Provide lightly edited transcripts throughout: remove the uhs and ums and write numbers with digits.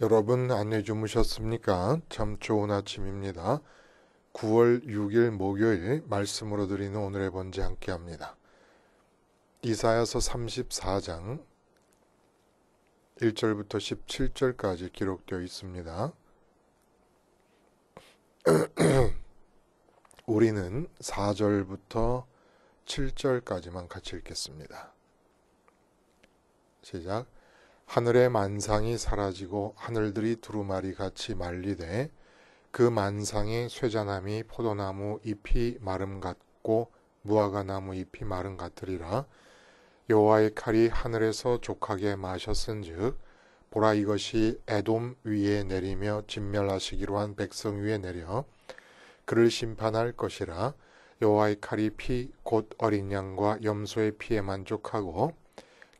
여러분 안내 주무셨습니까? 참 좋은 아침입니다. 9월 6일 목요일 말씀으로 드리는 오늘의 번제 함께합니다. 이사야서 34장 1절부터 17절까지 기록되어 있습니다. 우리는 4절부터 7절까지만 같이 읽겠습니다. 시작. 하늘의 만상이 사라지고 하늘들이 두루마리 같이 말리되 그 만상의 쇠자나무 포도나무 잎이 마름 같고 무화과나무 잎이 마름 같으리라. 여호와의 칼이 하늘에서 족하게 마셨은즉 보라, 이것이 에돔 위에 내리며 진멸하시기로 한 백성 위에 내려 그를 심판할 것이라. 여호와의 칼이 피 곧 어린 양과 염소의 피에 만족하고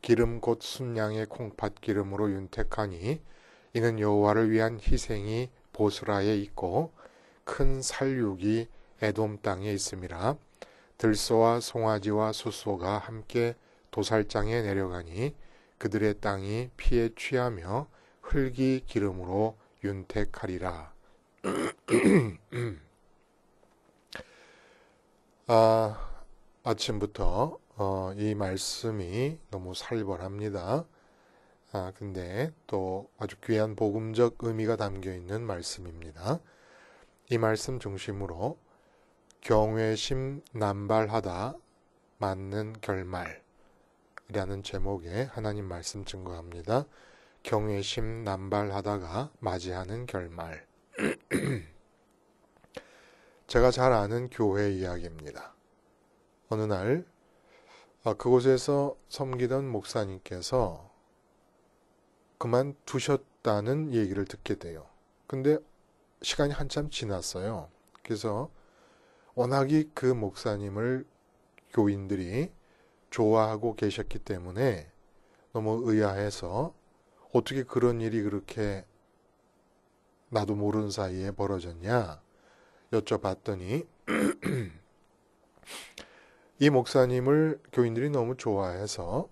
기름 곧 순양의 콩팥 기름으로 윤택하니 이는 여호와를 위한 희생이 보스라에 있고 큰 살육이 에돔 땅에 있음이라. 들소와 송아지와 숫소가 함께 도살장에 내려가니 그들의 땅이 피에 취하며 흙이 기름으로 윤택하리라. 아침부터 이 말씀이 너무 살벌합니다. 근데 또 아주 귀한 복음적 의미가 담겨 있는 말씀입니다. 이 말씀 중심으로 경외심 남발하다 맞는 결말이라는 제목의 하나님 말씀 증거합니다. 경외심 남발하다가 맞이하는 결말. 제가 잘 아는 교회 이야기입니다. 어느 날 그곳에서 섬기던 목사님께서 그만두셨다는 얘기를 듣게 돼요. 근데 시간이 한참 지났어요. 그래서 워낙에 그 목사님을 교인들이 좋아하고 계셨기 때문에 너무 의아해서 어떻게 그런 일이 그렇게 나도 모르는 사이에 벌어졌냐 여쭤봤더니 이 목사님을 교인들이 너무 좋아해서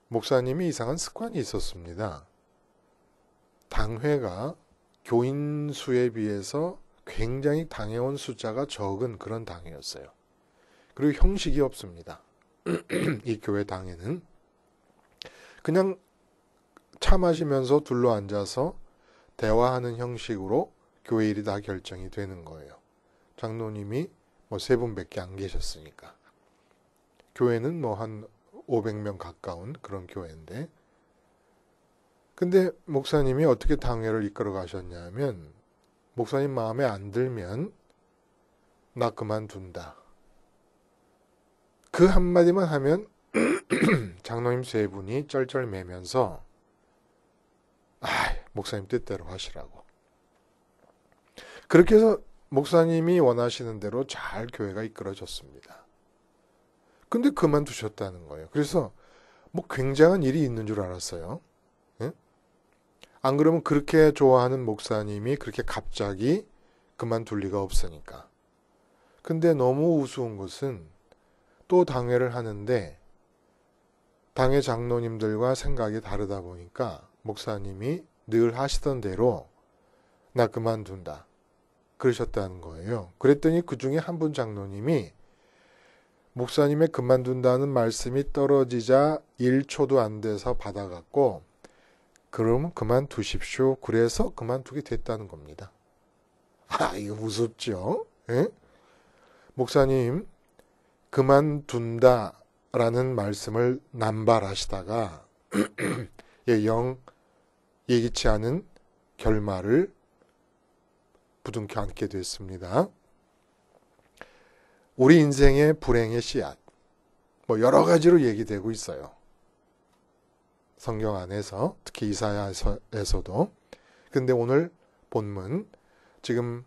목사님이 이상한 습관이 있었습니다. 당회가 교인 수에 비해서 굉장히 당회원 숫자가 적은 그런 당회였어요. 그리고 형식이 없습니다. 이 교회 당회는 그냥 차 마시면서 둘러앉아서 대화하는 형식으로 교회 일이 다 결정이 되는 거예요. 장로님이 세 분밖에 안 계셨으니까. 교회는 한 500명 가까운 그런 교회인데, 근데 목사님이 어떻게 당회를 이끌어 가셨냐면, 목사님 마음에 안 들면 나 그만둔다. 그 한마디만 하면 장로님 세 분이 쩔쩔매면서 목사님 뜻대로 하시라고. 그렇게 해서 목사님이 원하시는 대로 잘 교회가 이끌어졌습니다. 근데 그만두셨다는 거예요. 그래서 굉장한 일이 있는 줄 알았어요. 예? 안 그러면 그렇게 좋아하는 목사님이 그렇게 갑자기 그만둘 리가 없으니까. 근데 너무 우스운 것은 또 당회를 하는데 당회 장로님들과 생각이 다르다 보니까 목사님이 늘 하시던 대로 나 그만둔다 그러셨다는 거예요. 그랬더니 그 중에 한 분 장로님이 목사님의 그만둔다는 말씀이 떨어지자 1초도 안 돼서 받아갖고 그럼 그만두십시오. 그래서 그만두게 됐다는 겁니다. 이거 무섭죠? 예? 목사님 그만둔다라는 말씀을 남발하시다가 영 예기치 않은 결말을 부둥켜 안게 됐습니다. 우리 인생의 불행의 씨앗, 여러 가지로 얘기되고 있어요. 성경 안에서, 특히 이사야에서도. 근데 오늘 본문, 지금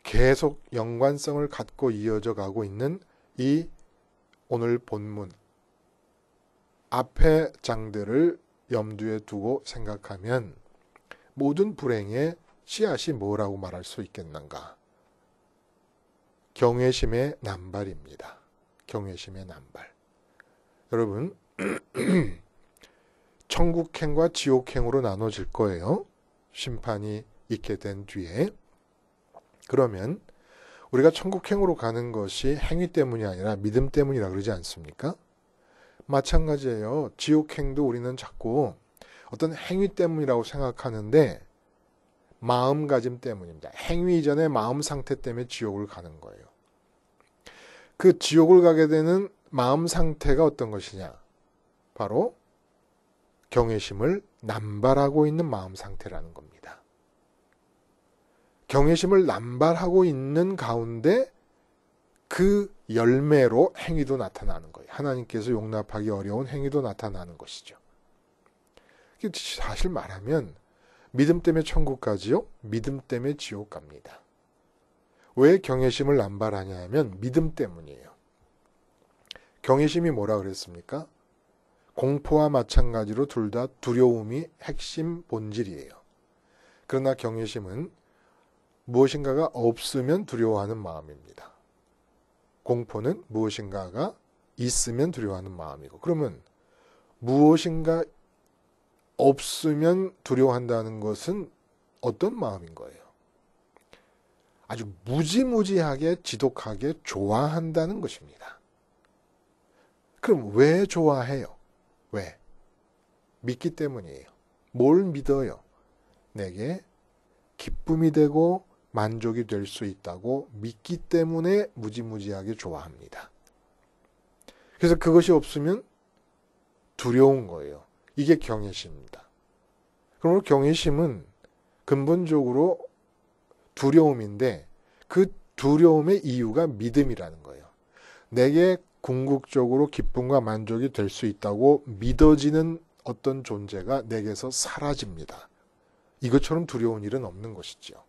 계속 연관성을 갖고 이어져 가고 있는 이 오늘 본문, 앞의 장들을 염두에 두고 생각하면 모든 불행의 씨앗이 뭐라고 말할 수 있겠는가? 경외심의 남발입니다. 경외심의 남발. 여러분, 천국행과 지옥행으로 나눠질 거예요. 심판이 있게 된 뒤에. 그러면 우리가 천국행으로 가는 것이 행위 때문이 아니라 믿음 때문이라 그러지 않습니까? 마찬가지예요. 지옥행도 우리는 자꾸 어떤 행위 때문이라고 생각하는데 마음가짐 때문입니다. 행위 이전의 마음 상태 때문에 지옥을 가는 거예요. 그 지옥을 가게 되는 마음 상태가 어떤 것이냐? 바로 경외심을 남발하고 있는 마음 상태라는 겁니다. 경외심을 남발하고 있는 가운데 그 열매로 행위도 나타나는 거예요. 하나님께서 용납하기 어려운 행위도 나타나는 것이죠. 사실 말하면 믿음 때문에 천국 가지요? 믿음 때문에 지옥 갑니다. 왜 경외심을 남발하냐 하면 믿음 때문이에요. 경외심이 뭐라 그랬습니까? 공포와 마찬가지로 둘 다 두려움이 핵심 본질이에요. 그러나 경외심은 무엇인가가 없으면 두려워하는 마음입니다. 공포는 무엇인가가 있으면 두려워하는 마음이고, 그러면 무엇인가 없으면 두려워한다는 것은 어떤 마음인 거예요? 아주 무지무지하게 지독하게 좋아한다는 것입니다. 그럼 왜 좋아해요? 왜? 믿기 때문이에요. 뭘 믿어요? 내게 기쁨이 되고 만족이 될 수 있다고 믿기 때문에 무지무지하게 좋아합니다. 그래서 그것이 없으면 두려운 거예요. 이게 경외심입니다. 그러므로 경외심은 근본적으로 두려움인데 그 두려움의 이유가 믿음이라는 거예요. 내게 궁극적으로 기쁨과 만족이 될 수 있다고 믿어지는 어떤 존재가 내게서 사라집니다. 이것처럼 두려운 일은 없는 것이죠.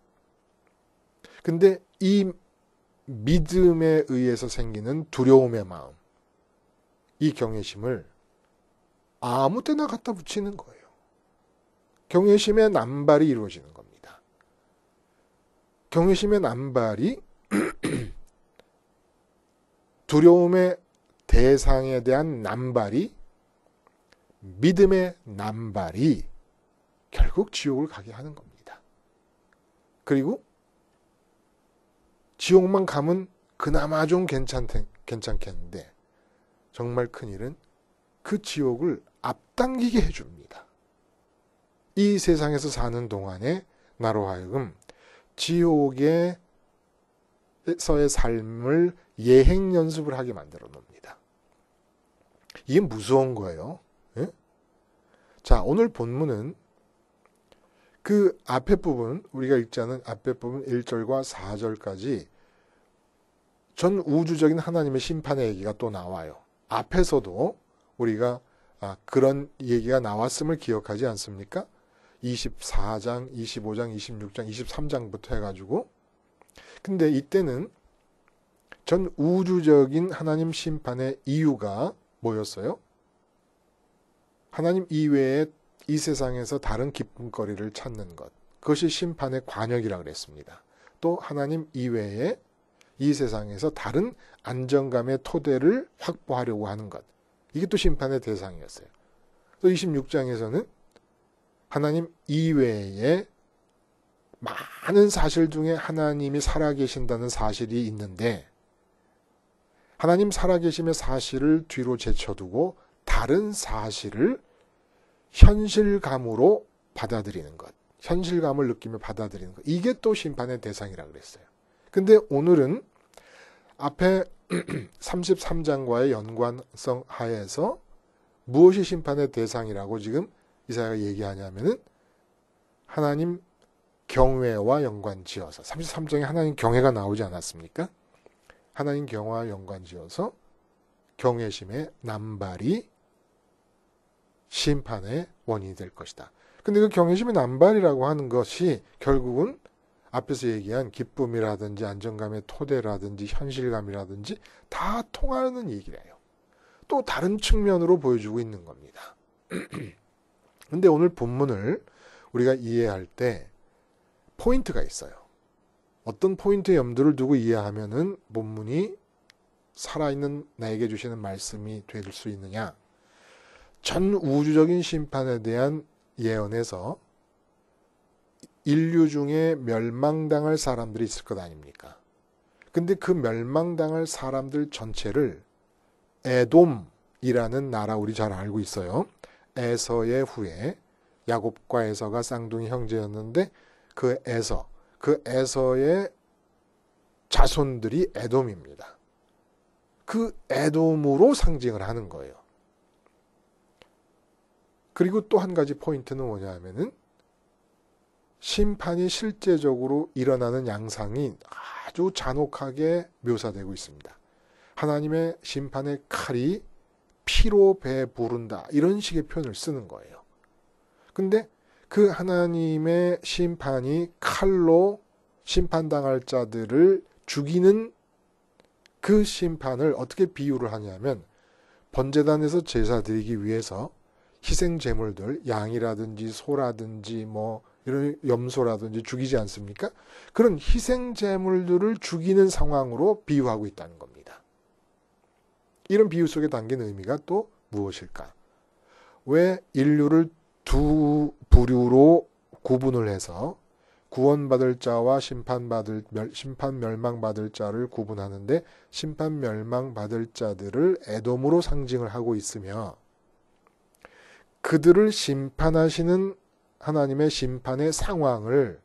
근데 이 믿음에 의해서 생기는 두려움의 마음, 이 경외심을 아무 때나 갖다 붙이는 거예요. 경외심의 남발이 이루어지는 겁니다. 경외심의 남발이 두려움의 대상에 대한 남발이, 믿음의 남발이 결국 지옥을 가게 하는 겁니다. 그리고 지옥만 가면 그나마 좀 괜찮겠는데 정말 큰일은 그 지옥을 앞당기게 해줍니다. 이 세상에서 사는 동안에 나로 하여금 지옥에서의 삶을 예행 연습을 하게 만들어 놓습니다. 이게 무서운 거예요. 예? 자, 오늘 본문은 그 앞에 부분, 우리가 읽지 않은 앞에 부분 1절과 4절까지 전 우주적인 하나님의 심판의 얘기가 또 나와요. 앞에서도 우리가 그런 얘기가 나왔음을 기억하지 않습니까? 24장, 25장, 26장, 23장부터 해가지고. 근데 이때는 전 우주적인 하나님 심판의 이유가 뭐였어요? 하나님 이외에 이 세상에서 다른 기쁨거리를 찾는 것. 그것이 심판의 관역이라고 그랬습니다. 또 하나님 이외에 이 세상에서 다른 안정감의 토대를 확보하려고 하는 것. 이게 또 심판의 대상이었어요. 또 26장에서는 하나님 이외에 많은 사실 중에 하나님이 살아계신다는 사실이 있는데 하나님 살아계심의 사실을 뒤로 제쳐두고 다른 사실을 현실감으로 받아들이는 것. 현실감을 느끼며 받아들이는 것. 이게 또 심판의 대상이라고 그랬어요. 근데 오늘은 앞에 33장과의 연관성 하에서 무엇이 심판의 대상이라고 지금 이사야가 얘기하냐면은 하나님 경외와 연관지어서 33장에 하나님 경외가 나오지 않았습니까? 하나님 경외와 연관지어서 경외심의 남발이 심판의 원인이 될 것이다. 근데 그 경외심의 남발이라고 하는 것이 결국은 앞에서 얘기한 기쁨이라든지 안정감의 토대라든지 현실감이라든지 다 통하는 얘기래요. 또 다른 측면으로 보여주고 있는 겁니다. 근데 오늘 본문을 우리가 이해할 때 포인트가 있어요. 어떤 포인트에 염두를 두고 이해하면은 본문이 살아있는 나에게 주시는 말씀이 될 수 있느냐. 전 우주적인 심판에 대한 예언에서 인류 중에 멸망당할 사람들이 있을 것 아닙니까? 근데 그 멸망당할 사람들 전체를 에돔이라는 나라 우리 잘 알고 있어요. 에서의 후에 야곱과 에서가 쌍둥이 형제였는데 그 에서의 자손들이 에돔입니다. 그 에돔으로 상징을 하는 거예요. 그리고 또 한 가지 포인트는 뭐냐 하면은 심판이 실제적으로 일어나는 양상이 아주 잔혹하게 묘사되고 있습니다. 하나님의 심판의 칼이 피로 배부른다 이런 식의 표현을 쓰는 거예요. 근데 그 하나님의 심판이 칼로 심판당할 자들을 죽이는 그 심판을 어떻게 비유를 하냐면 번제단에서 제사 드리기 위해서 희생 제물들 양이라든지 소라든지 뭐 이런 염소라든지 죽이지 않습니까? 그런 희생 제물들을 죽이는 상황으로 비유하고 있다는 겁니다. 이런 비유 속에 담긴 의미가 또 무엇일까? 왜 인류를 두 부류로 구분을 해서 구원받을 자와 심판 멸망받을 자를 구분하는데 심판 멸망받을 자들을 에돔으로 상징을 하고 있으며 그들을 심판하시는 하나님의 심판의 상황을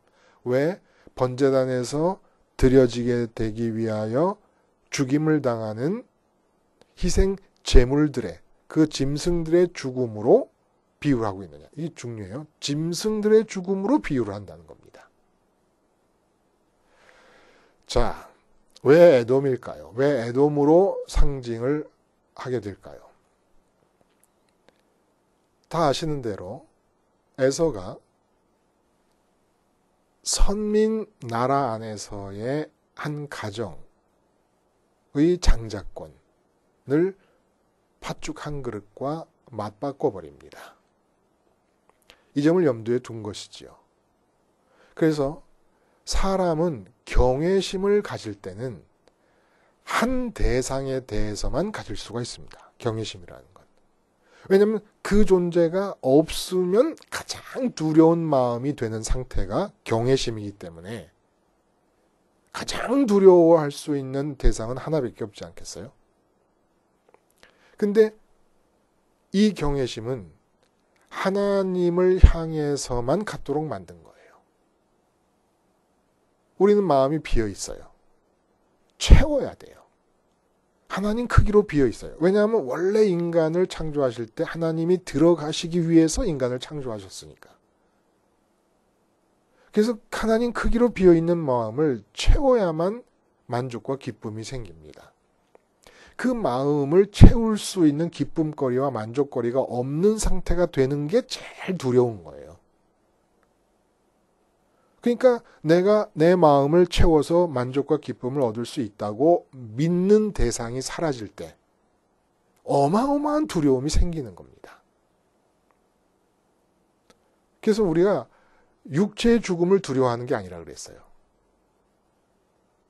왜 번제단에서 드려지게 되기 위하여 죽임을 당하는 희생 제물들의 그 짐승들의 죽음으로 비유를 하고 있느냐. 이게 중요해요. 짐승들의 죽음으로 비유를 한다는 겁니다. 자, 왜 에돔일까요? 왜 에돔으로 상징을 하게 될까요? 다 아시는 대로 에서가 선민 나라 안에서의 한 가정의 장자권을 팥죽 한 그릇과 맞바꿔 버립니다. 이 점을 염두에 둔 것이지요. 그래서 사람은 경외심을 가질 때는 한 대상에 대해서만 가질 수가 있습니다. 경외심이라는 건. 왜냐하면 그 존재가 없으면 가장 두려운 마음이 되는 상태가 경외심이기 때문에 가장 두려워할 수 있는 대상은 하나밖에 없지 않겠어요? 근데 이 경외심은 하나님을 향해서만 갖도록 만든 거예요. 우리는 마음이 비어 있어요. 채워야 돼요. 하나님 크기로 비어 있어요. 왜냐하면 원래 인간을 창조하실 때 하나님이 들어가시기 위해서 인간을 창조하셨으니까. 그래서 하나님 크기로 비어 있는 마음을 채워야만 만족과 기쁨이 생깁니다. 그 마음을 채울 수 있는 기쁨거리와 만족거리가 없는 상태가 되는 게 제일 두려운 거예요. 그러니까 내가 내 마음을 채워서 만족과 기쁨을 얻을 수 있다고 믿는 대상이 사라질 때 어마어마한 두려움이 생기는 겁니다. 그래서 우리가 육체의 죽음을 두려워하는 게 아니라 그랬어요.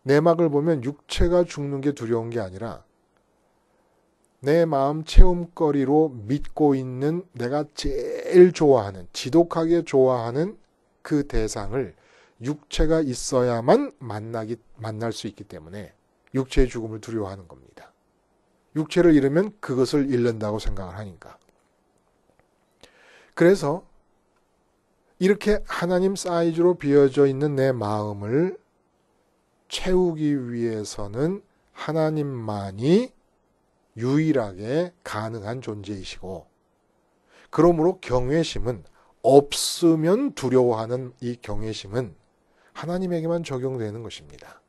내막을 보면 육체가 죽는 게 두려운 게 아니라 내 마음 체험거리로 믿고 있는 내가 제일 좋아하는, 지독하게 좋아하는 그 대상을 육체가 있어야만 만날 수 있기 때문에 육체의 죽음을 두려워하는 겁니다. 육체를 잃으면 그것을 잃는다고 생각을 하니까. 그래서 이렇게 하나님 사이즈로 비어져 있는 내 마음을 채우기 위해서는 하나님만이 유일하게 가능한 존재이시고, 그러므로 경외심은 없으면 두려워하는 이 경외심은 하나님에게만 적용되는 것입니다.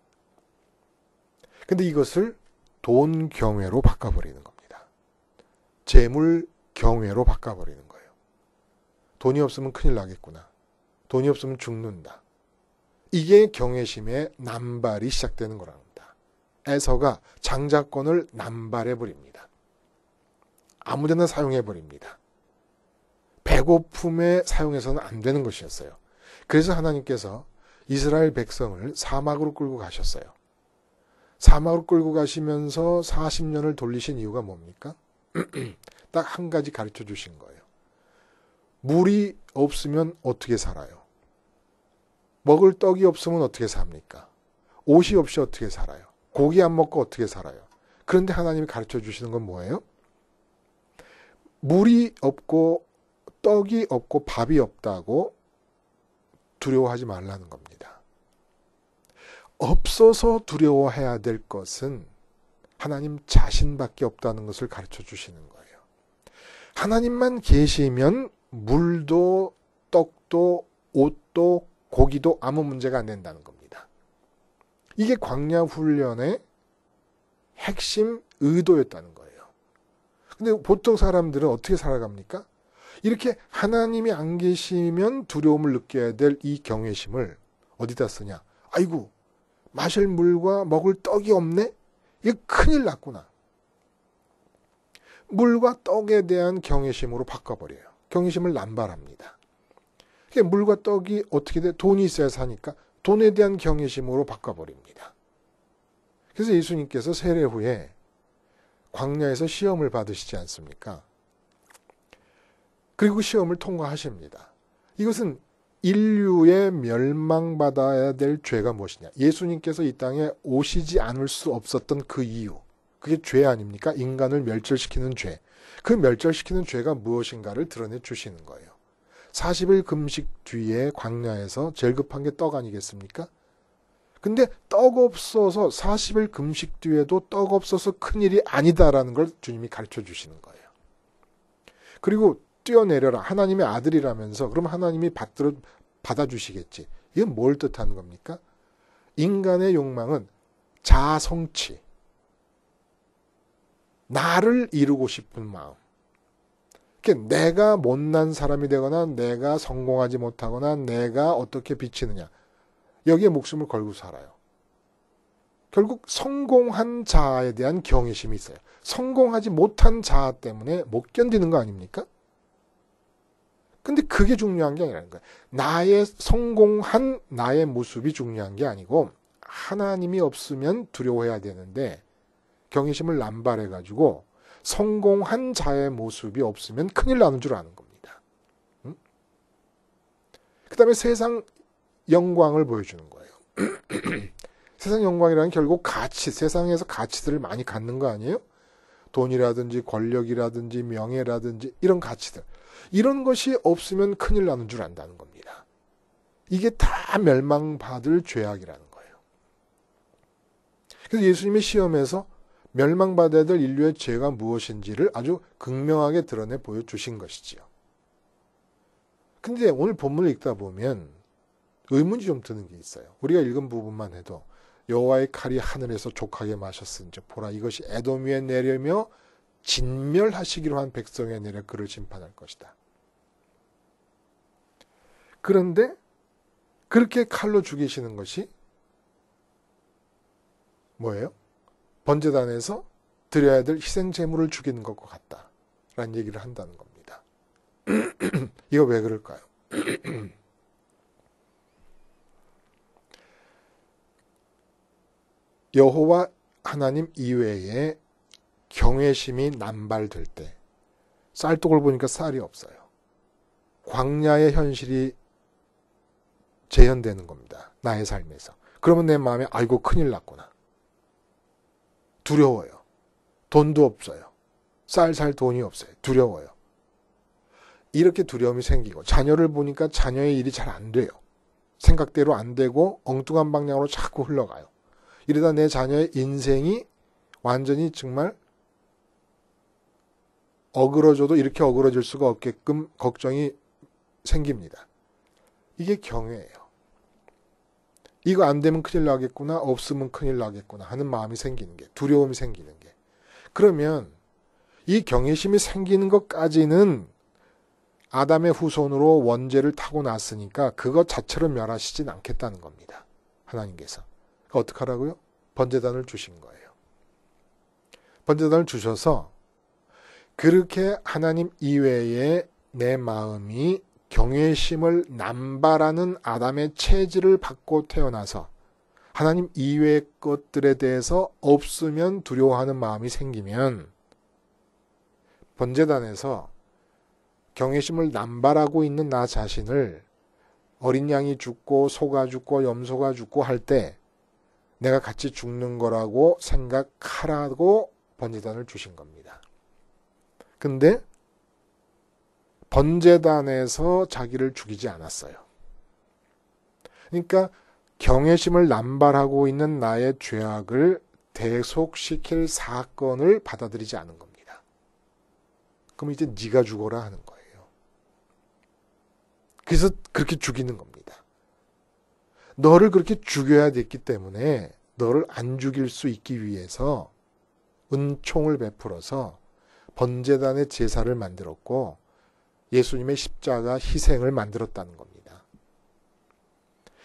근데 이것을 돈 경외로 바꿔버리는 겁니다. 재물 경외로 바꿔버리는 거예요. 돈이 없으면 큰일 나겠구나. 돈이 없으면 죽는다. 이게 경외심의 남발이 시작되는 거랍니다. 에서가 장자권을 남발해버립니다. 아무데나 사용해버립니다. 배고픔에 사용해서는 안 되는 것이었어요. 그래서 하나님께서 이스라엘 백성을 사막으로 끌고 가셨어요. 사막으로 끌고 가시면서 40년을 돌리신 이유가 뭡니까? 딱 한 가지 가르쳐 주신 거예요. 물이 없으면 어떻게 살아요? 먹을 떡이 없으면 어떻게 삽니까? 옷이 없이 어떻게 살아요? 고기 안 먹고 어떻게 살아요? 그런데 하나님이 가르쳐 주시는 건 뭐예요? 물이 없고 떡이 없고 밥이 없다고 두려워하지 말라는 겁니다. 없어서 두려워해야 될 것은 하나님 자신밖에 없다는 것을 가르쳐 주시는 거예요. 하나님만 계시면 물도 떡도 옷도 고기도 아무 문제가 안 된다는 겁니다. 이게 광야 훈련의 핵심 의도였다는 거예요. 근데 보통 사람들은 어떻게 살아갑니까? 이렇게 하나님이 안 계시면 두려움을 느껴야 될 이 경외심을 어디다 쓰냐? 아이고, 마실 물과 먹을 떡이 없네? 이거 큰일 났구나. 물과 떡에 대한 경외심으로 바꿔버려요. 경외심을 남발합니다. 물과 떡이 어떻게 돼? 돈이 있어야 사니까 돈에 대한 경외심으로 바꿔버립니다. 그래서 예수님께서 세례 후에 광야에서 시험을 받으시지 않습니까? 그리고 시험을 통과하십니다. 이것은 인류의 멸망받아야 될 죄가 무엇이냐? 예수님께서 이 땅에 오시지 않을 수 없었던 그 이유. 그게 죄 아닙니까? 인간을 멸절시키는 죄. 그 멸절시키는 죄가 무엇인가를 드러내 주시는 거예요. 40일 금식 뒤에 광야에서 제일 급한 게 떡 아니겠습니까? 근데 떡 없어서 40일 금식 뒤에도 떡 없어서 큰일이 아니다라는 걸 주님이 가르쳐 주시는 거예요. 그리고 뛰어내려라. 하나님의 아들이라면서 그럼 하나님이 받아주시겠지. 이건 뭘 뜻하는 겁니까? 인간의 욕망은 자아성취. 나를 이루고 싶은 마음. 내가 못난 사람이 되거나 내가 성공하지 못하거나 내가 어떻게 비치느냐. 여기에 목숨을 걸고 살아요. 결국 성공한 자아에 대한 경외심이 있어요. 성공하지 못한 자아 때문에 못 견디는 거 아닙니까? 근데 그게 중요한 게 아니라는 거예요. 나의 성공한 나의 모습이 중요한 게 아니고 하나님이 없으면 두려워해야 되는데 경외심을 남발해가지고 성공한 자의 모습이 없으면 큰일 나는 줄 아는 겁니다. 그 다음에 세상 영광을 보여주는 거예요. 세상 영광이라는 결국 가치, 세상에서 가치들을 많이 갖는 거 아니에요? 돈이라든지 권력이라든지 명예라든지 이런 가치들. 이런 것이 없으면 큰일 나는 줄 안다는 겁니다. 이게 다 멸망받을 죄악이라는 거예요. 그래서 예수님의 시험에서 멸망받아야 될 인류의 죄가 무엇인지를 아주 극명하게 드러내 보여주신 것이지요. 근데 오늘 본문을 읽다 보면 의문이 좀 드는 게 있어요. 우리가 읽은 부분만 해도 여호와의 칼이 하늘에서 족하게 마셨은지 보라 이것이 에돔 위에 내리며 진멸하시기로 한 백성에 내려 그를 심판할 것이다. 그런데 그렇게 칼로 죽이시는 것이 뭐예요? 번제단에서 드려야 될 희생 제물을 죽이는 것과 같다. 라는 얘기를 한다는 겁니다. 이거 왜 그럴까요? 여호와 하나님 이외에 경외심이 남발될 때 쌀독을 보니까 쌀이 없어요. 광야의 현실이 재현되는 겁니다. 나의 삶에서. 그러면 내 마음에 아이고 큰일 났구나. 두려워요. 돈도 없어요. 쌀 살 돈이 없어요. 두려워요. 이렇게 두려움이 생기고 자녀를 보니까 자녀의 일이 잘 안 돼요. 생각대로 안 되고 엉뚱한 방향으로 자꾸 흘러가요. 이러다 내 자녀의 인생이 완전히 정말 어그러져도 이렇게 어그러질 수가 없게끔 걱정이 생깁니다. 이게 경외예요. 이거 안 되면 큰일 나겠구나, 없으면 큰일 나겠구나 하는 마음이 생기는 게, 두려움이 생기는 게. 그러면 이 경외심이 생기는 것까지는 아담의 후손으로 원죄를 타고났으니까 그것 자체로 멸하시진 않겠다는 겁니다. 하나님께서. 어떻게 하라고요? 번제단을 주신 거예요. 번제단을 주셔서 그렇게 하나님 이외에 내 마음이 경외심을 남발하는 아담의 체질을 받고 태어나서 하나님 이외의 것들에 대해서 없으면 두려워하는 마음이 생기면 번제단에서 경외심을 남발하고 있는 나 자신을 어린 양이 죽고 소가 죽고 염소가 죽고 할 때 내가 같이 죽는 거라고 생각하라고 번제단을 주신 겁니다. 근데 번제단에서 자기를 죽이지 않았어요. 그러니까 경외심을 남발하고 있는 나의 죄악을 대속시킬 사건을 받아들이지 않은 겁니다. 그럼 이제 네가 죽어라 하는 거예요. 그래서 그렇게 죽이는 겁니다. 너를 그렇게 죽여야 됐기 때문에 너를 안 죽일 수 있기 위해서 은총을 베풀어서 번제단의 제사를 만들었고 예수님의 십자가 희생을 만들었다는 겁니다.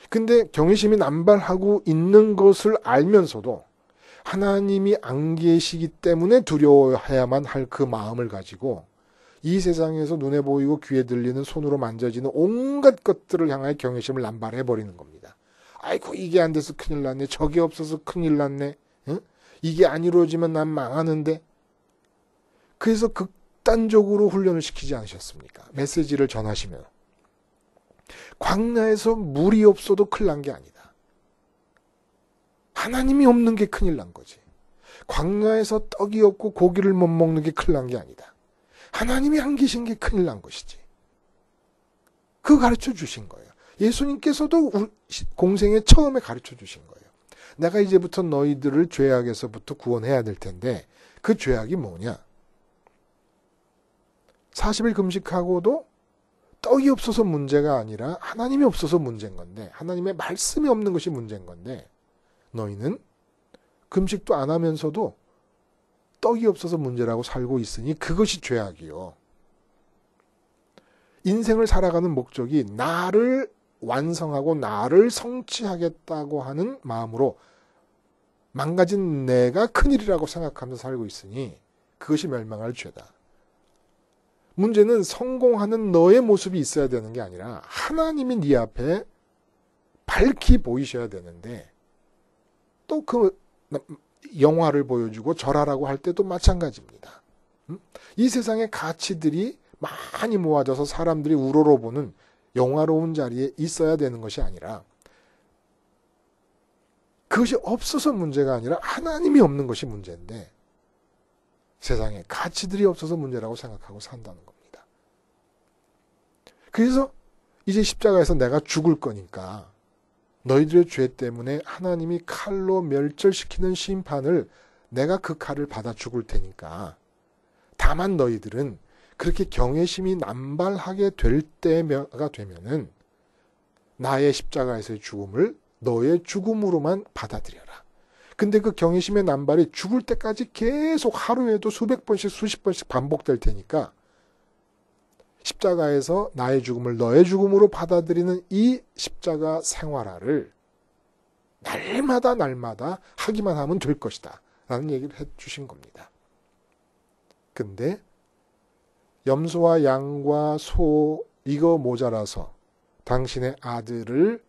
근데 경외심이 남발하고 있는 것을 알면서도 하나님이 안 계시기 때문에 두려워해야만 할 그 마음을 가지고 이 세상에서 눈에 보이고 귀에 들리는 손으로 만져지는 온갖 것들을 향하여 경외심을 남발해버리는 겁니다. 아이고 이게 안 돼서 큰일 났네. 저게 없어서 큰일 났네. 응? 이게 안 이루어지면 난 망하는데. 그래서 극단적으로 훈련을 시키지 않으셨습니까? 메시지를 전하시면. 광야에서 물이 없어도 큰일 난 게 아니다. 하나님이 없는 게 큰일 난 거지. 광야에서 떡이 없고 고기를 못 먹는 게 큰일 난 게 아니다. 하나님이 안 계신 게 큰일 난 것이지. 그거 가르쳐 주신 거예요. 예수님께서도 공생의 처음에 가르쳐 주신 거예요. 내가 이제부터 너희들을 죄악에서부터 구원해야 될 텐데 그 죄악이 뭐냐? 40일 금식하고도 떡이 없어서 문제가 아니라 하나님이 없어서 문제인 건데 하나님의 말씀이 없는 것이 문제인 건데 너희는 금식도 안 하면서도 떡이 없어서 문제라고 살고 있으니 그것이 죄악이요. 인생을 살아가는 목적이 나를 완성하고 나를 성취하겠다고 하는 마음으로 망가진 내가 큰일이라고 생각하면서 살고 있으니 그것이 멸망할 죄다. 문제는 성공하는 너의 모습이 있어야 되는 게 아니라 하나님이 네 앞에 밝히 보이셔야 되는데 또 그 영화를 보여주고 절하라고 할 때도 마찬가지입니다. 이 세상의 가치들이 많이 모아져서 사람들이 우러러보는 영화로운 자리에 있어야 되는 것이 아니라 그것이 없어서 문제가 아니라 하나님이 없는 것이 문제인데 세상에 가치들이 없어서 문제라고 생각하고 산다는 겁니다. 그래서 이제 십자가에서 내가 죽을 거니까 너희들의 죄 때문에 하나님이 칼로 멸절시키는 심판을 내가 그 칼을 받아 죽을 테니까 다만 너희들은 그렇게 경외심이 남발하게 될 때가 되면은 나의 십자가에서의 죽음을 너의 죽음으로만 받아들여라. 근데 그 경외심의 남발이 죽을 때까지 계속 하루에도 수백 번씩 수십 번씩 반복될 테니까 십자가에서 나의 죽음을 너의 죽음으로 받아들이는 이 십자가 생활화를 날마다 하기만 하면 될 것이다 라는 얘기를 해주신 겁니다. 근데 염소와 양과 소 이거 모자라서 당신의 아들을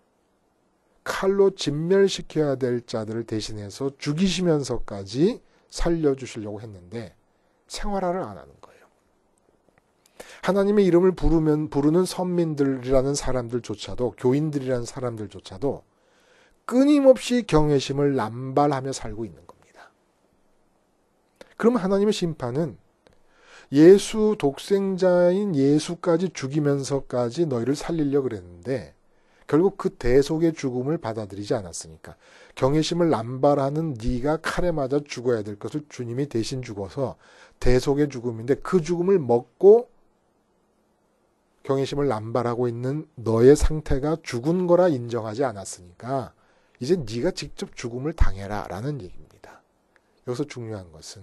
칼로 진멸시켜야 될 자들을 대신해서 죽이시면서까지 살려주시려고 했는데 생활화를 안 하는 거예요. 하나님의 이름을 부르는 선민들이라는 사람들조차도 교인들이라는 사람들조차도 끊임없이 경외심을 남발하며 살고 있는 겁니다. 그럼 하나님의 심판은 예수 독생자인 예수까지 죽이면서까지 너희를 살리려고 그랬는데 결국 그 대속의 죽음을 받아들이지 않았으니까 경외심을 남발하는 네가 칼에 맞아 죽어야 될 것을 주님이 대신 죽어서 대속의 죽음인데 그 죽음을 먹고 경외심을 남발하고 있는 너의 상태가 죽은 거라 인정하지 않았으니까 이제 네가 직접 죽음을 당해라 라는 얘기입니다. 여기서 중요한 것은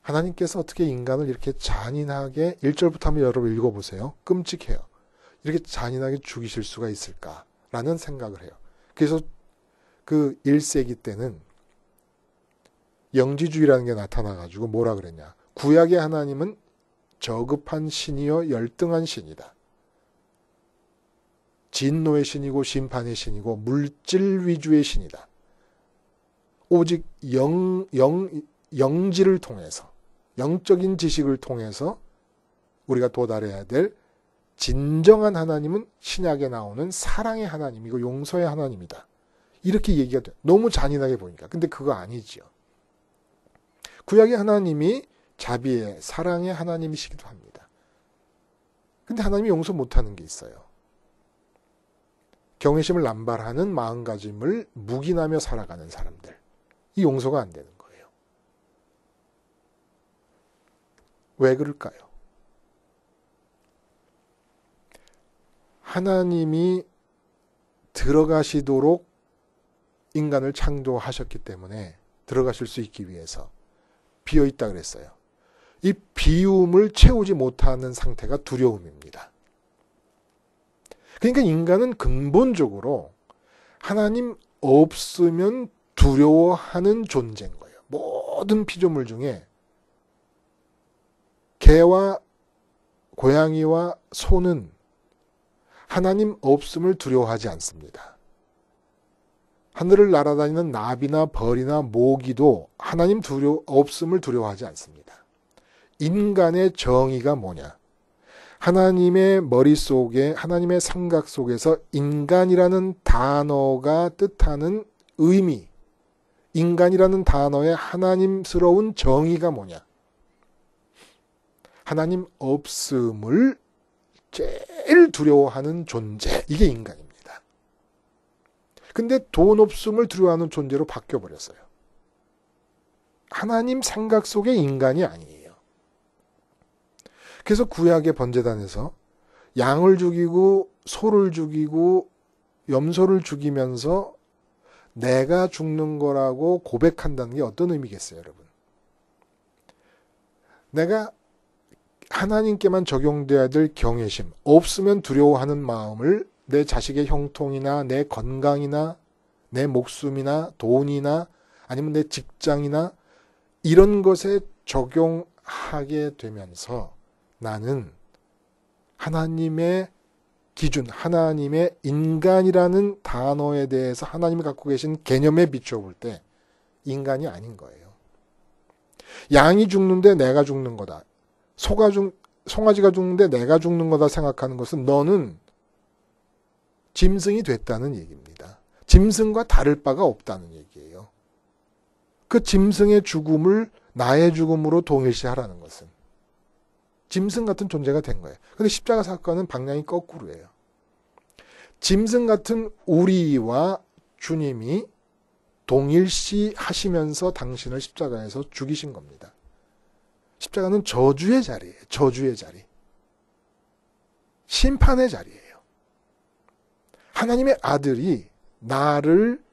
하나님께서 어떻게 인간을 이렇게 잔인하게 1절부터 한번 여러분 읽어보세요. 끔찍해요. 이렇게 잔인하게 죽이실 수가 있을까라는 생각을 해요. 그래서 그 1세기 때는 영지주의라는 게 나타나가지고 뭐라 그랬냐. 구약의 하나님은 저급한 신이요 열등한 신이다. 진노의 신이고 심판의 신이고 물질 위주의 신이다. 오직 영지를 통해서 영적인 지식을 통해서 우리가 도달해야 될 진정한 하나님은 신약에 나오는 사랑의 하나님이고 용서의 하나님이다. 이렇게 얘기가 돼요. 너무 잔인하게 보니까. 근데 그거 아니지요. 구약의 하나님이 자비의 사랑의 하나님이시기도 합니다. 근데 하나님이 용서 못하는 게 있어요. 경외심을 남발하는 마음가짐을 묵인하며 살아가는 사람들. 이 용서가 안 되는 거예요. 왜 그럴까요? 하나님이 들어가시도록 인간을 창조하셨기 때문에 들어가실 수 있기 위해서 비어있다 그랬어요. 이 비움을 채우지 못하는 상태가 두려움입니다. 그러니까 인간은 근본적으로 하나님 없으면 두려워하는 존재인 거예요. 모든 피조물 중에 개와 고양이와 소는 하나님 없음을 두려워하지 않습니다. 하늘을 날아다니는 나비나 벌이나 모기도 하나님 없음을 두려워하지 않습니다. 인간의 정의가 뭐냐? 하나님의 머릿속에, 하나님의 생각 속에서 인간이라는 단어가 뜻하는 의미, 인간이라는 단어의 하나님스러운 정의가 뭐냐? 하나님 없음을 제일 두려워하는 존재, 이게 인간입니다. 근데 돈 없음을 두려워하는 존재로 바뀌어버렸어요. 하나님 생각 속의 인간이 아니에요. 그래서 구약의 번제단에서 양을 죽이고 소를 죽이고 염소를 죽이면서 내가 죽는 거라고 고백한다는 게 어떤 의미겠어요, 여러분? 내가 하나님께만 적용돼야 될 경외심, 없으면 두려워하는 마음을 내 자식의 형통이나 내 건강이나 내 목숨이나 돈이나 아니면 내 직장이나 이런 것에 적용하게 되면서 나는 하나님의 기준, 하나님의 인간이라는 단어에 대해서 하나님이 갖고 계신 개념에 비춰볼 때 인간이 아닌 거예요. 양이 죽는데 내가 죽는 거다. 송아지가 죽는데 내가 죽는 거다 생각하는 것은 너는 짐승이 됐다는 얘기입니다. 짐승과 다를 바가 없다는 얘기예요. 그 짐승의 죽음을 나의 죽음으로 동일시하라는 것은 짐승 같은 존재가 된 거예요. 근데 십자가 사건은 방향이 거꾸로예요. 짐승 같은 우리와 주님이 동일시 하시면서 당신을 십자가에서 죽이신 겁니다. 십자가는 저주의 자리예요. 저주의 자리. 심판의 자리예요. 하나님의 아들이 나를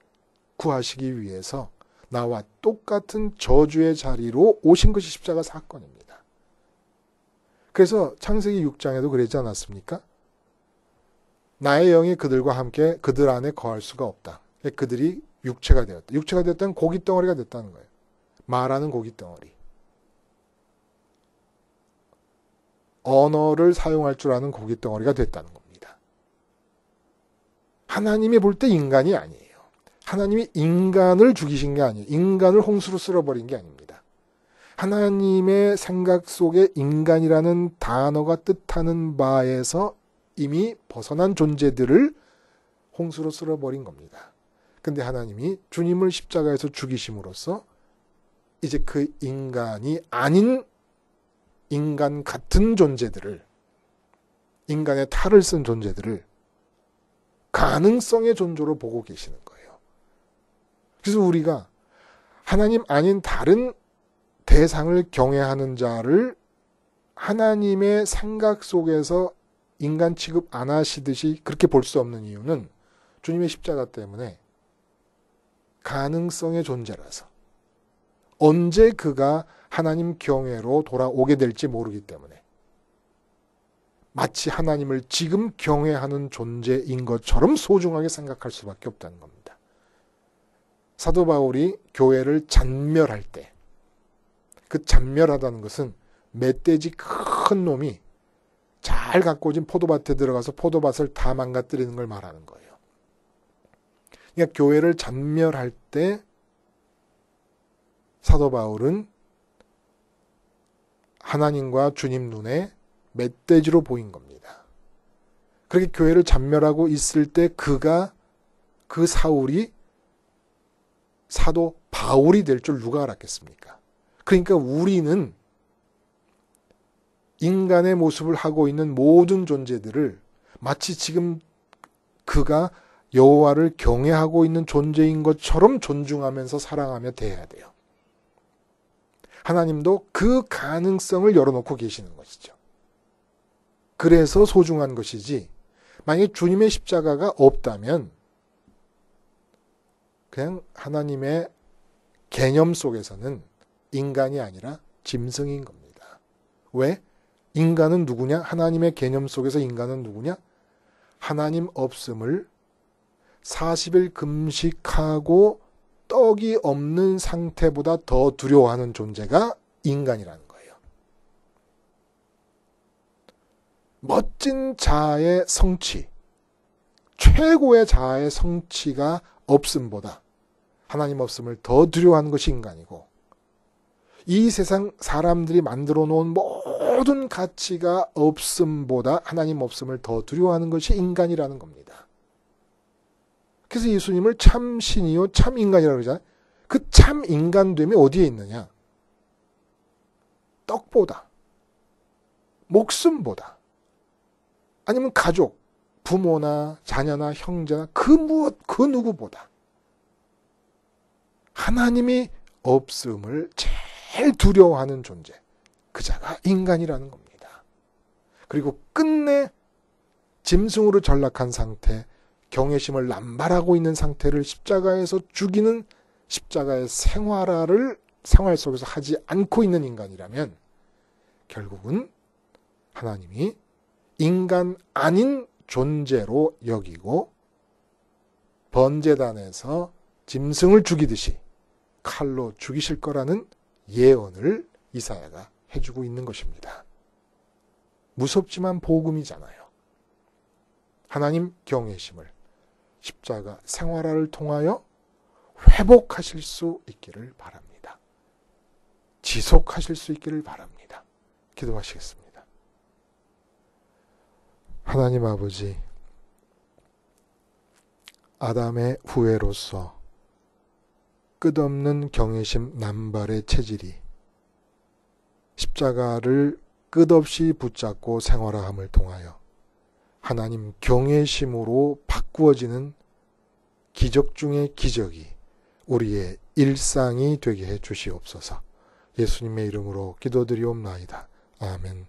구하시기 위해서 나와 똑같은 저주의 자리로 오신 것이 십자가 사건입니다. 그래서 창세기 6장에도 그러지 않았습니까? 나의 영이 그들과 함께 그들 안에 거할 수가 없다. 그들이 육체가 되었다. 육체가 되었다는 고깃덩어리가 됐다는 거예요. 말하는 고깃덩어리. 언어를 사용할 줄 아는 고깃덩어리가 됐다는 겁니다. 하나님이 볼 때 인간이 아니에요. 하나님이 인간을 죽이신 게 아니에요. 인간을 홍수로 쓸어버린 게 아닙니다. 하나님의 생각 속에 인간이라는 단어가 뜻하는 바에서 이미 벗어난 존재들을 홍수로 쓸어버린 겁니다. 근데 하나님이 주님을 십자가에서 죽이심으로써 이제 그 인간이 아닌 인간 같은 존재들을, 인간의 탈을 쓴 존재들을 가능성의 존재로 보고 계시는 거예요. 그래서 우리가 하나님 아닌 다른 대상을 경외하는 자를 하나님의 생각 속에서 인간 취급 안 하시듯이 그렇게 볼 수 없는 이유는 주님의 십자가 때문에 가능성의 존재라서 언제 그가 하나님 경외로 돌아오게 될지 모르기 때문에 마치 하나님을 지금 경외하는 존재인 것처럼 소중하게 생각할 수밖에 없다는 겁니다. 사도 바울이 교회를 잔멸할 때 그 잔멸하다는 것은 멧돼지 큰 놈이 잘 가꿔진 포도밭에 들어가서 포도밭을 다 망가뜨리는 걸 말하는 거예요. 그러니까 교회를 잔멸할 때 사도 바울은 하나님과 주님 눈에 멧돼지로 보인 겁니다. 그렇게 교회를 잔멸하고 있을 때 그 사울이 사도 바울이 될 줄 누가 알았겠습니까? 그러니까 우리는 인간의 모습을 하고 있는 모든 존재들을 마치 지금 그가 여호와를 경외하고 있는 존재인 것처럼 존중하면서 사랑하며 대해야 돼요. 하나님도 그 가능성을 열어놓고 계시는 것이죠. 그래서 소중한 것이지, 만약에 주님의 십자가가 없다면 그냥 하나님의 개념 속에서는 인간이 아니라 짐승인 겁니다. 왜? 인간은 누구냐? 하나님의 개념 속에서 인간은 누구냐? 하나님 없음을 40일 금식하고 떡이 없는 상태보다 더 두려워하는 존재가 인간이라는 거예요. 멋진 자아의 성취, 최고의 자아의 성취가 없음보다 하나님 없음을 더 두려워하는 것이 인간이고, 이 세상 사람들이 만들어 놓은 모든 가치가 없음보다 하나님 없음을 더 두려워하는 것이 인간이라는 겁니다. 그래서 예수님을 참 신이요 참 인간이라고 그러잖아요. 그 참 인간됨이 어디에 있느냐? 떡보다, 목숨보다, 아니면 가족, 부모나 자녀나 형제나 그 누구보다 하나님이 없음을 제일 두려워하는 존재, 그 자가 인간이라는 겁니다. 그리고 끝내 짐승으로 전락한 상태, 경외심을 남발하고 있는 상태를 십자가에서 죽이는 십자가의 생활 속에서 하지 않고 있는 인간이라면 결국은 하나님이 인간 아닌 존재로 여기고 번제단에서 짐승을 죽이듯이 칼로 죽이실 거라는 예언을 이사야가 해주고 있는 것입니다. 무섭지만 복음이잖아요. 하나님 경외심을 십자가 생활화를 통하여 회복하실 수 있기를 바랍니다. 지속하실 수 있기를 바랍니다. 기도하시겠습니다. 하나님 아버지, 아담의 후예로서 끝없는 경외심 남발의 체질이 십자가를 끝없이 붙잡고 생활화함을 통하여 하나님 경외심으로 바꾸어지는 기적 중의 기적이 우리의 일상이 되게 해 주시옵소서. 예수님의 이름으로 기도드리옵나이다. 아멘.